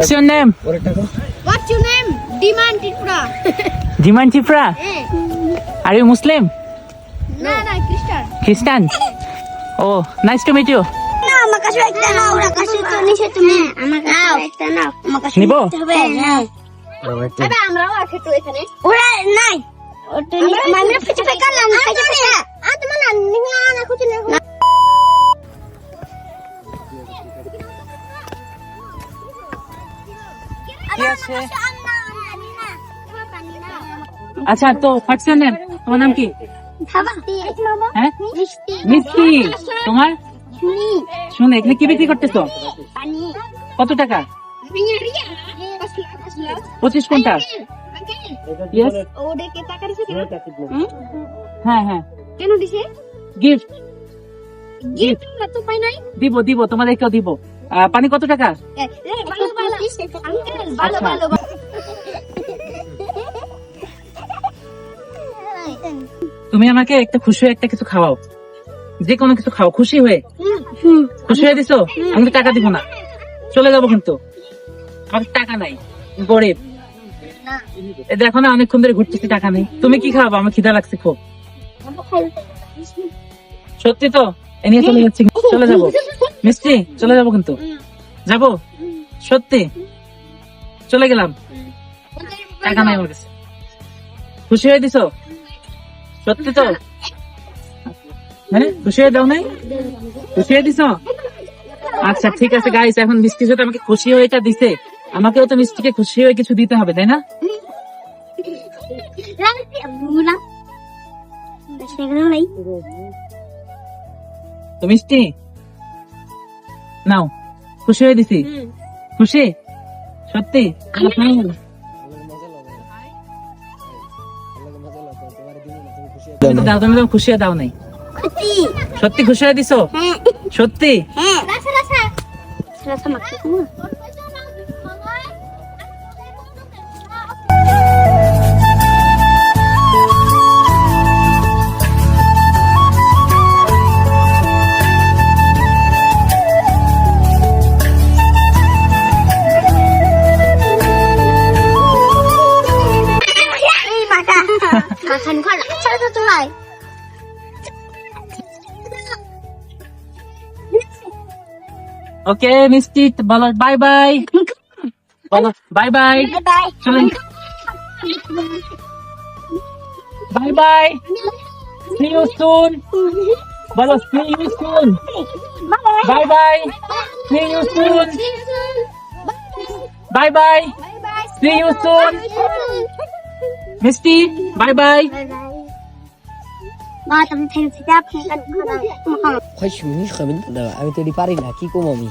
What's your name? What's your name? Diman Tripura. Jiman Chifra. Are you Muslim? No, Christian. Christian? Oh, nice to meet you. না আমার কাছে একটা নাও ওরা কাছে তো নিছে তুমি আমার কাছে একটা নাও আমার কাছে নিবো? হবে হ্যাঁ আরে আমরাও আছে তো এখানে ওরা নাই ওটা মানে ফিচে ফেকা না ফিচে ফেকা আ তুমি না নিয়া না খুঁজে না কি আছে? আচ্ছা তো হোয়াটস ইওর নেম? তোমার নাম কি? হ্যাঁ? মিষ্টি। তোমার? শুনে এখানে কি বিক্রি করতেছো? কত টাকা? 25 কোনটা? Yes? ওদেরকে টাকা দিছে কেন? হ্যাঁ হ্যাঁ কেন দিছে? গিফট গিফট না তো পাই নাই দিব তোমাদেরকেও দিব। পানি কত টাকা? ভালো ভালো আঙ্কেল ভালো ভালো তুমি আমাকে একটা খুশি হয়ে একটা কিছু খাওয়াও, যে কোনো কিছু খাও খুশি হয়ে। খুশি হয়ে দিছো? আমি তো টাকা দিব না, চলে যাবো কিন্তু। আমার টাকা নাই, গরিব। এই দেখো না অনেকক্ষণ ধরে ঘুরতেছি, টাকা নেই। তুমি কি খাওয়াবো? আমার খিদা লাগছে খুব। সত্যি তো? এ নিয়ে চলে যাচ্ছি, চলে যাবো। মিষ্টি চলে যাবো কিন্তু, যাবো সত্যি। চলে গেলাম, টাকা নাই আমার কাছে। খুশি হয়ে দিছো? সত্যি তো? হ্যাঁ খুশি হয়ে দাও নাই? খুশি হয়ে দিছো? আচ্ছা ঠিক আছে গাইস, এখন মিষ্টি যেটা আমাকে খুশি হয়ে এটা দিছে, আমাকেও তো মিষ্টিকে খুশি হয়ে কিছু দিতে হবে, তাই না? তো মিষ্টি নাও, খুশি হয়ে দিছি। খুশি সত্যি? দাও, তুমি তো খুশি হয়ে দাও নাই। সত্যি খুশি হয়ে দিছো? সত্যি? ওকে মিষ্টি বলো বাই বাই, বলো বাই বাই, চলেন bye bye, see you soon, বলো see you soon, bye bye, see you soon, bye bye, see you soon. Mishti bye by. আমি তো এটি পারি না, কি কম আমি।